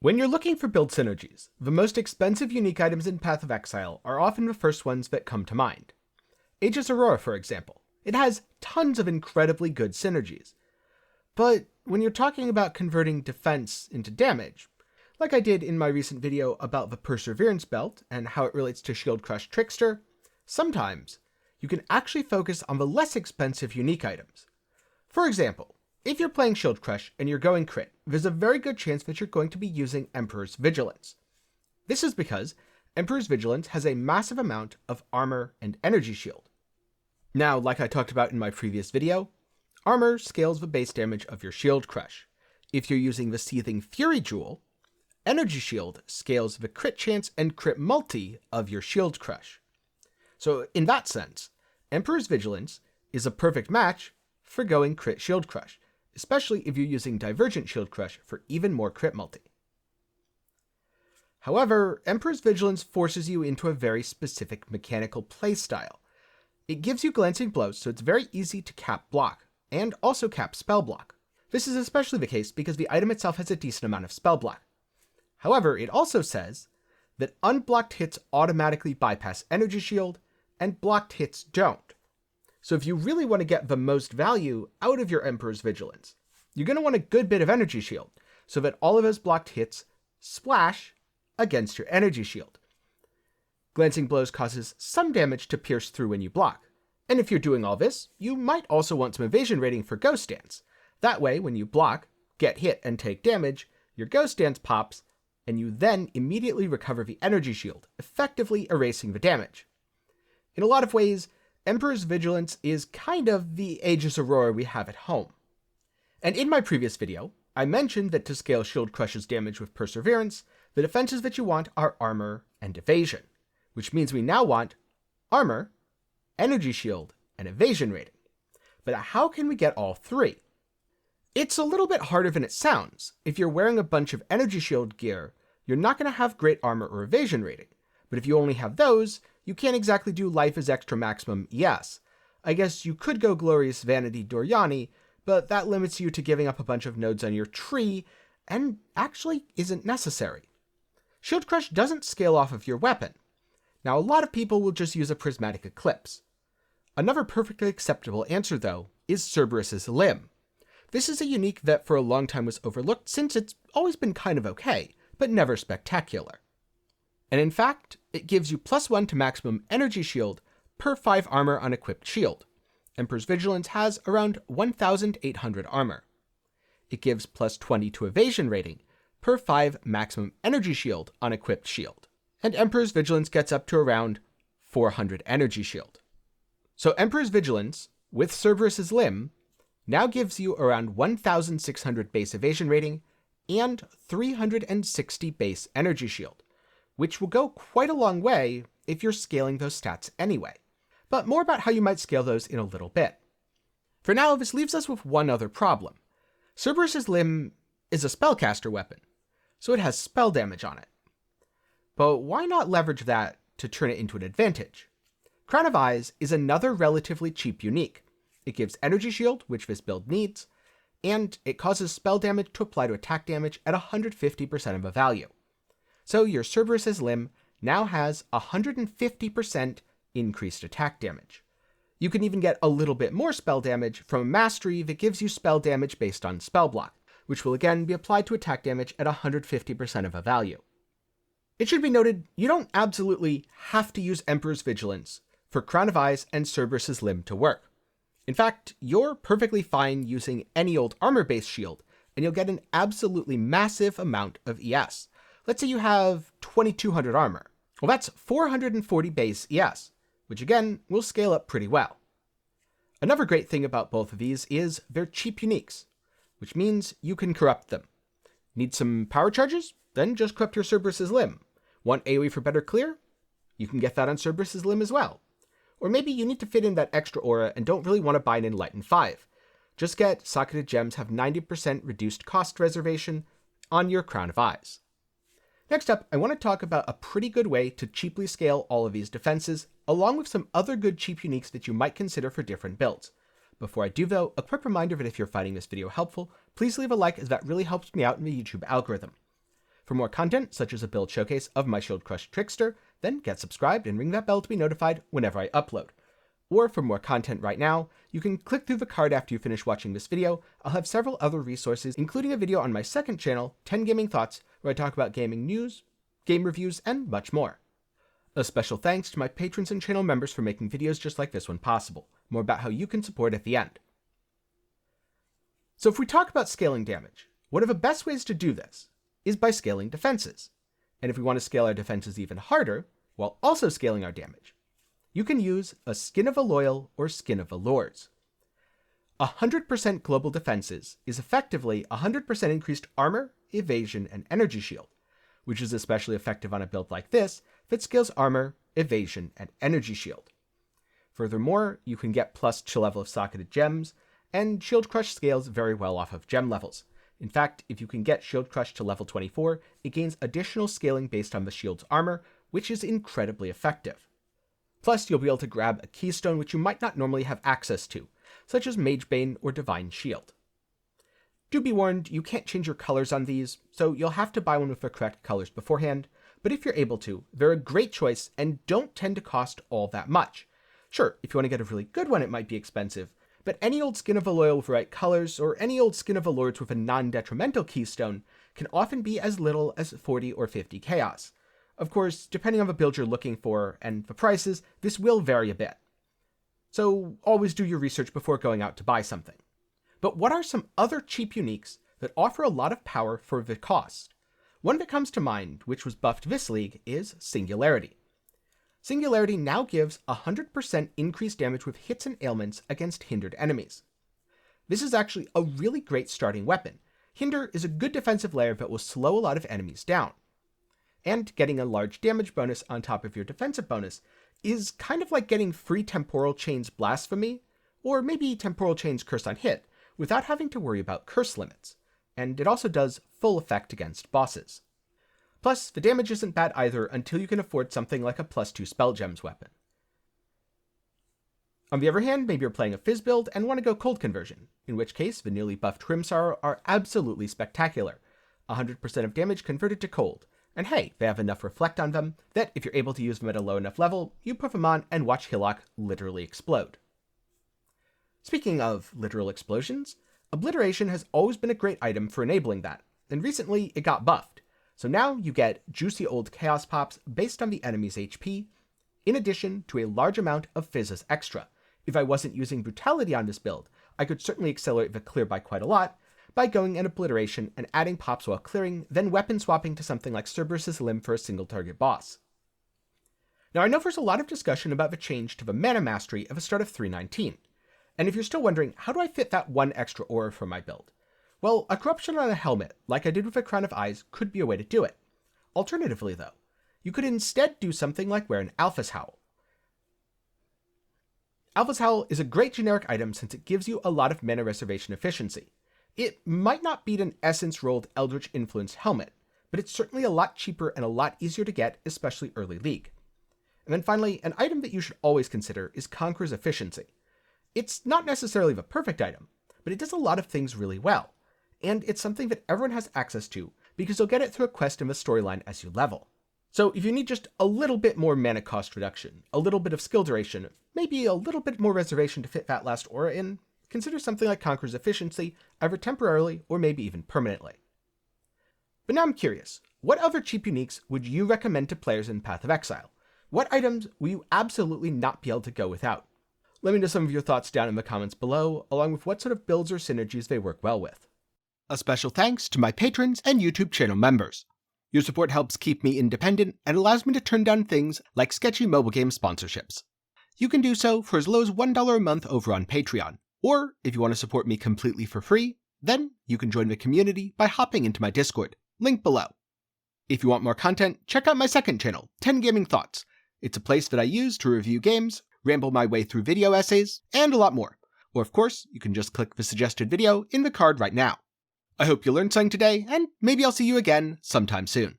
When you're looking for build synergies, the most expensive unique items in Path of Exile are often the first ones that come to mind. Aegis Aurora, for example. It has tons of incredibly good synergies. But when you're talking about converting defense into damage, like I did in my recent video about the Perseverance belt and how it relates to Shield Crush Trickster, sometimes you can actually focus on the less expensive unique items. For example, if you're playing Shield Crush and you're going crit, there's a very good chance that you're going to be using Emperor's Vigilance. This is because Emperor's Vigilance has a massive amount of armor and energy shield. Now, like I talked about in my previous video, armor scales the base damage of your Shield Crush. If you're using the Seething Fury Jewel, energy shield scales the crit chance and crit multi of your Shield Crush. So in that sense, Emperor's Vigilance is a perfect match for going crit Shield Crush, especially if you're using Divergent Shield Crush for even more crit multi. However, Emperor's Vigilance forces you into a very specific mechanical playstyle. It gives you Glancing Blows, so it's very easy to cap block, and also cap spell block. This is especially the case because the item itself has a decent amount of spell block. However, it also says that unblocked hits automatically bypass energy shield, and blocked hits don't. So if you really want to get the most value out of your Emperor's Vigilance, you're going to want a good bit of energy shield, so that all of those blocked hits splash against your energy shield. Glancing Blows causes some damage to pierce through when you block, and if you're doing all this, you might also want some evasion rating for Ghost Dance. That way, when you block, get hit, and take damage, your Ghost Dance pops, and you then immediately recover the energy shield, effectively erasing the damage. In a lot of ways, Emperor's Vigilance is kind of the Aegis Aurora we have at home. And in my previous video, I mentioned that to scale Shield Crush's damage with Perseverance, the defenses that you want are armor and evasion, which means we now want armor, energy shield, and evasion rating. But how can we get all three? It's a little bit harder than it sounds. If you're wearing a bunch of energy shield gear, you're not going to have great armor or evasion rating. But if you only have those, you can't exactly do Life is Extra Maximum ES. I guess you could go Glorious Vanity Doriani, but that limits you to giving up a bunch of nodes on your tree, and actually isn't necessary. Shield Crush doesn't scale off of your weapon. Now, a lot of people will just use a Prismatic Eclipse. Another perfectly acceptable answer, though, is Cerberus's Limb. This is a unique that for a long time was overlooked since it's always been kind of okay, but never spectacular. And in fact, it gives you +1 to maximum energy shield per 5 armor on equipped shield. Emperor's Vigilance has around 1,800 armor. It gives +20 to evasion rating per 5 maximum energy shield on equipped shield. And Emperor's Vigilance gets up to around 400 energy shield. So Emperor's Vigilance, with Cerberus's Limb, now gives you around 1,600 base evasion rating and 360 base energy shield, which will go quite a long way if you're scaling those stats anyway. But more about how you might scale those in a little bit. For now, this leaves us with one other problem. Cerberus's Limb is a spellcaster weapon, so it has spell damage on it. But why not leverage that to turn it into an advantage? Crown of Eyes is another relatively cheap unique. It gives energy shield, which this build needs, and it causes spell damage to apply to attack damage at 150% of a value. So your Cerberus's Limb now has 150% increased attack damage. You can even get a little bit more spell damage from a mastery that gives you spell damage based on spell block, which will again be applied to attack damage at 150% of a value. It should be noted, you don't absolutely have to use Emperor's Vigilance for Crown of Eyes and Cerberus's Limb to work. In fact, you're perfectly fine using any old armor-based shield, and you'll get an absolutely massive amount of ES. Let's say you have 2,200 armor. Well, that's 440 base ES, which again will scale up pretty well. Another great thing about both of these is they're cheap uniques, which means you can corrupt them. Need some power charges? Then just corrupt your Cerberus's Limb. Want AoE for better clear? You can get that on Cerberus's Limb as well. Or maybe you need to fit in that extra aura and don't really want to buy an Enlighten 5. Just get Socketed Gems have 90% reduced cost reservation on your Crown of Eyes. Next up, I want to talk about a pretty good way to cheaply scale all of these defenses, along with some other good cheap uniques that you might consider for different builds. Before I do though, a quick reminder that if you're finding this video helpful, please leave a like as that really helps me out in the YouTube algorithm. For more content, such as a build showcase of my Shield Crush Trickster, then get subscribed and ring that bell to be notified whenever I upload. Or for more content right now, you can click through the card after you finish watching this video. I'll have several other resources, including a video on my second channel, 10 Gaming Thoughts, where I talk about gaming news, game reviews, and much more. A special thanks to my patrons and channel members for making videos just like this one possible. More about how you can support at the end. So if we talk about scaling damage, one of the best ways to do this is by scaling defenses. And if we want to scale our defenses even harder, while also scaling our damage, you can use a Skin of a Loyal or Skin of a Lords. 100% global defenses is effectively 100% increased armor, evasion, and energy shield, which is especially effective on a build like this that scales armor, evasion, and energy shield. Furthermore, you can get plus to level of socketed gems, and Shield Crush scales very well off of gem levels. In fact, if you can get Shield Crush to level 24, it gains additional scaling based on the shield's armor, which is incredibly effective. Plus, you'll be able to grab a keystone which you might not normally have access to, such as Magebane or Divine Shield. Do be warned, you can't change your colors on these, so you'll have to buy one with the correct colors beforehand, but if you're able to, they're a great choice and don't tend to cost all that much. Sure, if you want to get a really good one, it might be expensive, but any old Skin of a Loyal with the right colors, or any old Skin of a Lords with a non-detrimental keystone, can often be as little as 40 or 50 chaos. Of course, depending on the build you're looking for and the prices, this will vary a bit. So always do your research before going out to buy something. But what are some other cheap uniques that offer a lot of power for the cost? One that comes to mind, which was buffed this league, is Singularity. Singularity now gives 100% increased damage with hits and ailments against hindered enemies. This is actually a really great starting weapon. Hinder is a good defensive layer that will slow a lot of enemies down. And getting a large damage bonus on top of your defensive bonus is kind of like getting free Temporal Chain's Blasphemy, or maybe Temporal Chain's Curse on Hit, without having to worry about curse limits. And it also does full effect against bosses. Plus, the damage isn't bad either until you can afford something like a +2 Spell Gems weapon. On the other hand, maybe you're playing a Fizz build and want to go cold conversion, in which case the newly buffed Hrimsar are absolutely spectacular. 100% of damage converted to cold, and hey, they have enough reflect on them that if you're able to use them at a low enough level, you put them on and watch Hillock literally explode. Speaking of literal explosions, Obliteration has always been a great item for enabling that, and recently it got buffed. So now you get juicy old Chaos Pops based on the enemy's HP, in addition to a large amount of Fizz as extra. If I wasn't using Brutality on this build, I could certainly accelerate the clear by quite a lot by going in Obliteration and adding pops while clearing, then weapon swapping to something like Cerberus' Limb for a single target boss. Now I know there's a lot of discussion about the change to the Mana Mastery at the start of 3.19, and if you're still wondering, how do I fit that one extra aura for my build? Well, a corruption on a helmet, like I did with a Crown of Eyes, could be a way to do it. Alternatively, though, you could instead do something like wear an Alpha's Howl. Alpha's Howl is a great generic item since it gives you a lot of mana reservation efficiency. It might not beat an Essence-rolled Eldritch Influence helmet, but it's certainly a lot cheaper and a lot easier to get, especially early League. And then finally, an item that you should always consider is Conqueror's Efficiency. It's not necessarily the perfect item, but it does a lot of things really well. And it's something that everyone has access to, because you'll get it through a quest in the storyline as you level. So if you need just a little bit more mana cost reduction, a little bit of skill duration, maybe a little bit more reservation to fit that last aura in, consider something like Conqueror's Efficiency, either temporarily or maybe even permanently. But now I'm curious, what other cheap uniques would you recommend to players in Path of Exile? What items will you absolutely not be able to go without? Let me know some of your thoughts down in the comments below, along with what sort of builds or synergies they work well with. A special thanks to my patrons and YouTube channel members. Your support helps keep me independent and allows me to turn down things like sketchy mobile game sponsorships. You can do so for as low as $1 a month over on Patreon, or if you want to support me completely for free, then you can join the community by hopping into my Discord, link below. If you want more content, check out my second channel, 10 Gaming Thoughts. It's a place that I use to review games, ramble my way through video essays, and a lot more. Or of course, you can just click the suggested video in the card right now. I hope you learned something today, and maybe I'll see you again sometime soon.